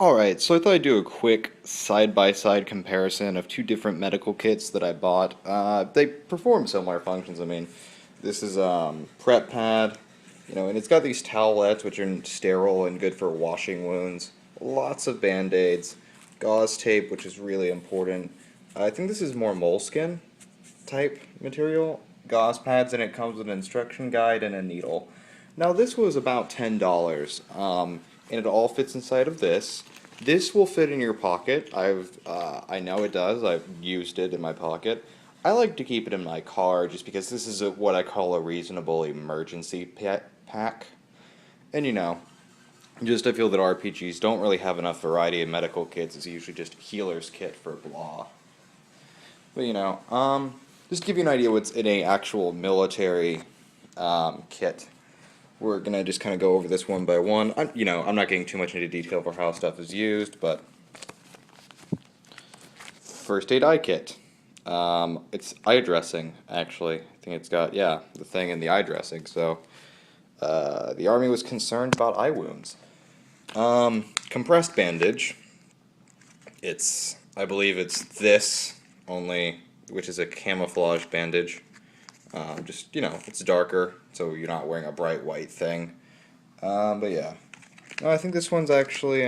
Alright, so I thought I'd do a quick side-by-side comparison of two different medical kits that I bought. They perform similar functions. I mean, this is prep pad, and it's got these towelettes which are sterile and good for washing wounds. Lots of band-aids, gauze tape, which is really important. I think this is more moleskin type material, gauze pads, and it comes with an instruction guide and a needle. Now this was about $10, and it all fits inside of this. This will fit in your pocket. I know it does. I've used it in my pocket. I like to keep it in my car just because this is what I call a reasonable emergency pack. And just I feel that RPGs don't really have enough variety in medical kits. It's usually just healer's kit for blah. But just to give you an idea what's in a actual military kit. We're gonna just kind of go over this one by one. I'm not getting too much into detail for how stuff is used, but first aid eye kit. It's eye dressing, actually. I think it's got, the thing in the eye dressing. So the Army was concerned about eye wounds. Compressed bandage. I believe it's this only, which is a camouflage bandage. It's darker, so you're not wearing a bright white thing. But yeah. No, I think this one's actually,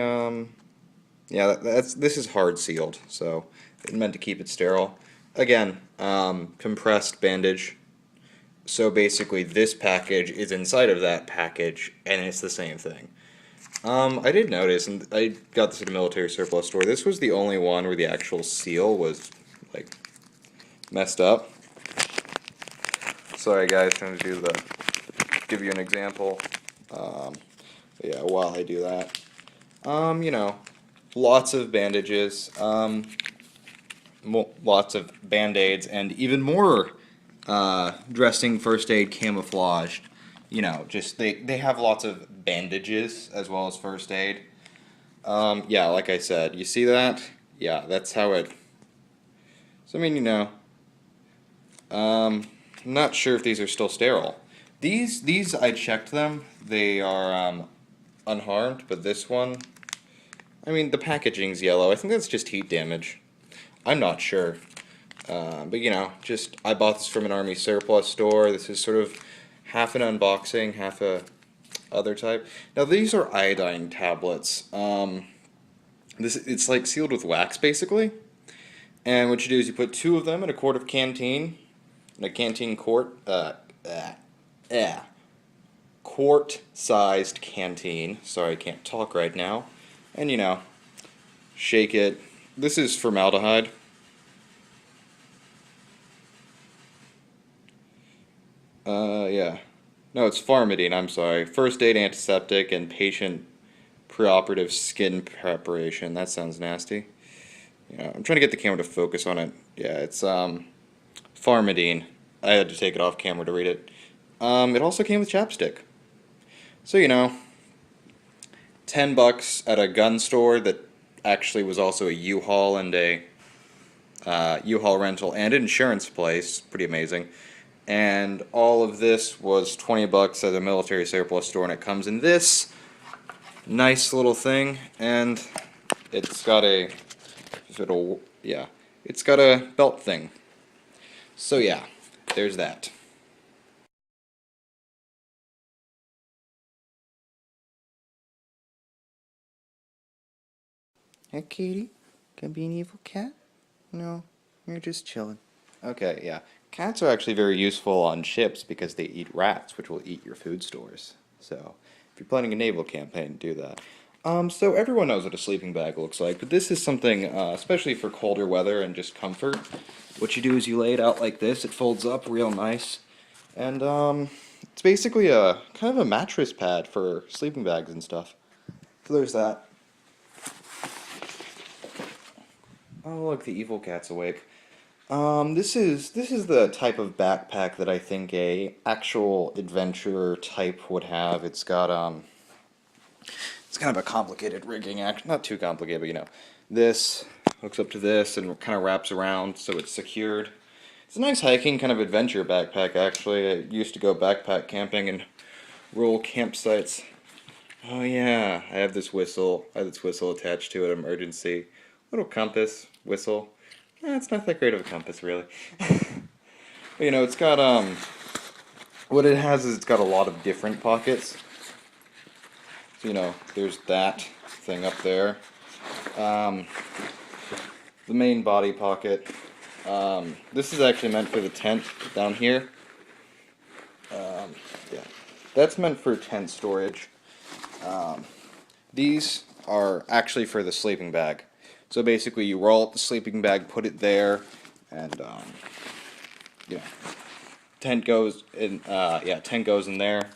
this is hard sealed, so it's meant to keep it sterile. Again, compressed bandage. So basically this package is inside of that package, and it's the same thing. I did notice, and I got this at a military surplus store, this was the only one where the actual seal was, messed up. Sorry guys, trying to give you an example. Yeah, while I do that. Lots of bandages, lots of band-aids, and even more dressing first aid camouflaged. They have lots of bandages as well as first aid. Yeah, like I said, you see that? Yeah, that's how it... So, I'm not sure if these are still sterile. These I checked them. They are unharmed, but this one, the packaging's yellow. I think that's just heat damage. I'm not sure. But I bought this from an Army surplus store. This is sort of half an unboxing, half a other type. Now these are iodine tablets. It's like sealed with wax basically. And what you do is you put 2 of them in a quart of canteen. In a canteen quart-sized canteen. Sorry, I can't talk right now. And shake it. This is formaldehyde. Yeah. No, it's Farmadine, I'm sorry. First aid antiseptic and patient preoperative skin preparation. That sounds nasty. I'm trying to get the camera to focus on it. Yeah, it's Farmadine. I had to take it off camera to read it. It also came with chapstick. So, $10 at a gun store that actually was also a U-Haul and a U-Haul rental and insurance place. Pretty amazing. And all of this was $20 at a military surplus store, and it comes in this nice little thing, and it's got a it's got a belt thing. So yeah, there's that. Hey, Katie, can I be an evil cat? No, you're just chilling. Okay, yeah. Cats are actually very useful on ships because they eat rats, which will eat your food stores. So, if you're planning a naval campaign, do that. So everyone knows what a sleeping bag looks like, but this is something, especially for colder weather and just comfort. What you do is you lay it out like this, it folds up real nice, and it's basically a kind of a mattress pad for sleeping bags and stuff. So there's that. Oh look, the evil cat's awake. This is the type of backpack that I think a actual adventurer type would have. It's got it's kind of a complicated rigging, not too complicated, but this hooks up to this and kind of wraps around so it's secured. It's a nice hiking kind of adventure backpack actually. I used to go backpack camping in rural campsites. Oh yeah, I have this whistle. I have this whistle attached to it, emergency. Little compass, whistle. It's not that great of a compass, really. But, it's got, what it has is it's got a lot of different pockets. So, there's that thing up there. Um, the main body pocket. This is actually meant for the tent down here. Yeah, that's meant for tent storage. These are actually for the sleeping bag. So basically, you roll up the sleeping bag, put it there, and yeah, tent goes in. Yeah, tent goes in there.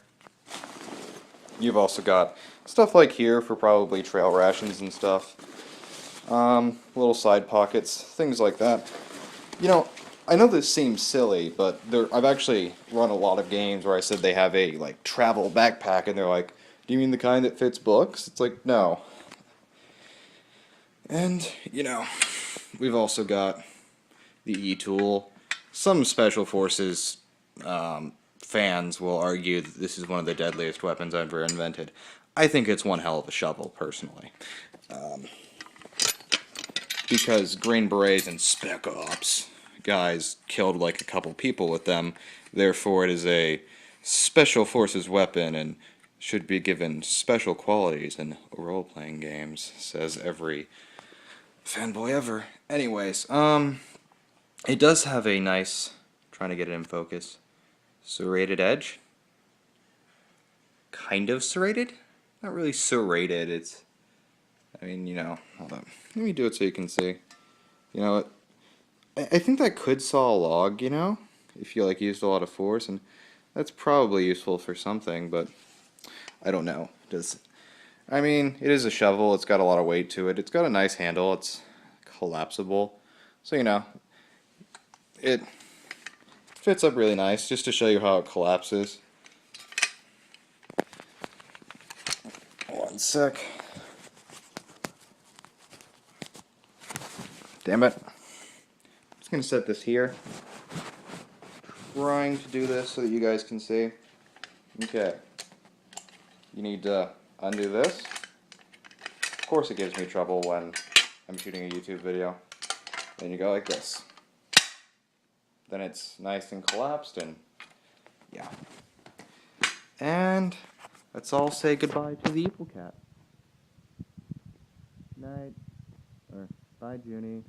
You've also got stuff like here for probably trail rations and stuff. Little side pockets, things like that. You know, I know this seems silly, but I've actually run a lot of games where I said they have a like travel backpack, and they're like, "Do you mean the kind that fits books?" It's like, no. And we've also got the E-tool. Some special forces fans will argue that this is one of the deadliest weapons ever invented. I think it's one hell of a shovel, personally. Because Green Berets and Spec Ops guys killed like a couple people with them, therefore it is a special forces weapon and should be given special qualities in role-playing games, says every fanboy ever. Anyways, it does have a nice, trying to get it in focus, serrated edge. Kind of serrated? Not really serrated, it's, hold on. Let me do it so you can see. I think that could saw a log, if you used a lot of force, and that's probably useful for something, but I don't know. It is a shovel, it's got a lot of weight to it, it's got a nice handle, it's collapsible, so it fits up really nice, just to show you how it collapses. One sec. Damn it. I'm just going to set this here. Trying to do this so that you guys can see. Okay. You need to undo this. Of course it gives me trouble when I'm shooting a YouTube video. Then you go like this. Then it's nice and collapsed, and yeah. And let's all say goodbye to the evil cat. Night. Or bye, Junie.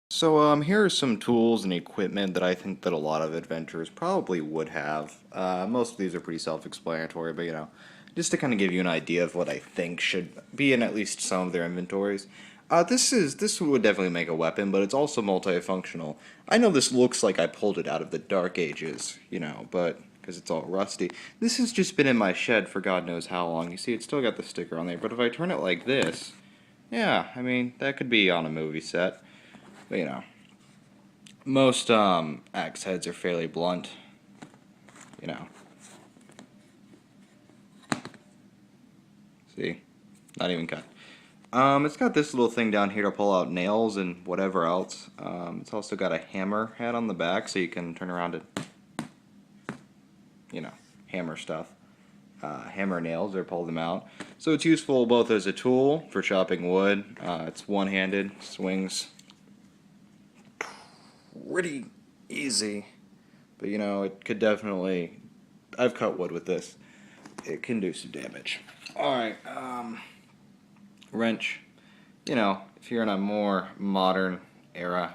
So here are some tools and equipment that I think that a lot of adventurers probably would have. Most of these are pretty self-explanatory, but just to kind of give you an idea of what I think should be in at least some of their inventories. This would definitely make a weapon, but it's also multifunctional. I know this looks like I pulled it out of the Dark Ages, but because it's all rusty. This has just been in my shed for God knows how long. You see, it's still got the sticker on there, but if I turn it like this, yeah, that could be on a movie set. But most axe heads are fairly blunt. See, not even cut. It's got this little thing down here to pull out nails and whatever else. It's also got a hammer head on the back, so you can turn around and hammer stuff. Hammer nails or pull them out. So it's useful both as a tool for chopping wood. It's one-handed, swings pretty easy, but it could definitely, I've cut wood with this, it can do some damage. Alright, wrench, if you're in a more modern era,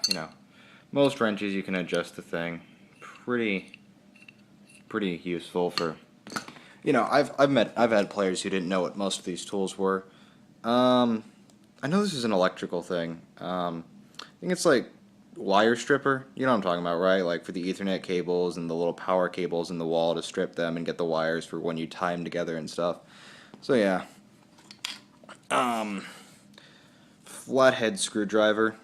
most wrenches you can adjust the thing, pretty useful for, I've had players who didn't know what most of these tools were. I know this is an electrical thing. I think it's like wire stripper, you know what I'm talking about, right? Like for the Ethernet cables and the little power cables in the wall to strip them and get the wires for when you tie them together and stuff. So yeah. Flathead screwdriver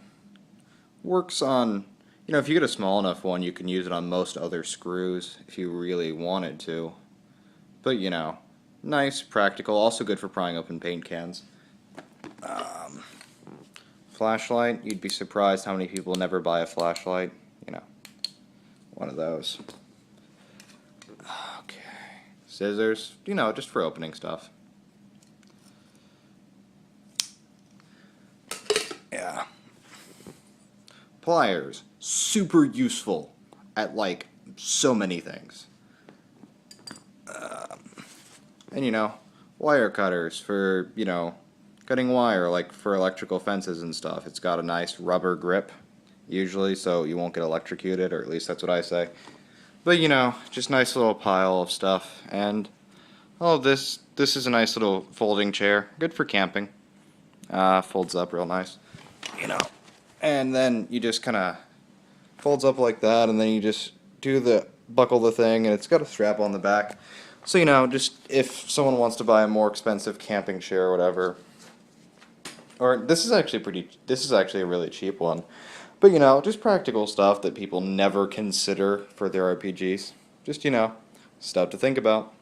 works on, if you get a small enough one, you can use it on most other screws if you really wanted to. But nice, practical, also good for prying open paint cans. Flashlight, you'd be surprised how many people never buy a flashlight, one of those. Okay. Scissors, you know, just for opening stuff. Yeah. Pliers, super useful at like so many things. And you know, wire cutters for, you know, cutting wire, like for electrical fences and stuff. It's got a nice rubber grip, usually, so you won't get electrocuted, or at least that's what I say. But you know, just nice little pile of stuff. And oh, this is a nice little folding chair, good for camping. Folds up real nice, you know. And then you just kind of folds up like that, and then you just buckle the thing, and it's got a strap on the back. So, you know, just if someone wants to buy a more expensive camping chair or whatever, or this is actually a really cheap one, but you know, just practical stuff that people never consider for their RPGs. Just, you know, stuff to think about.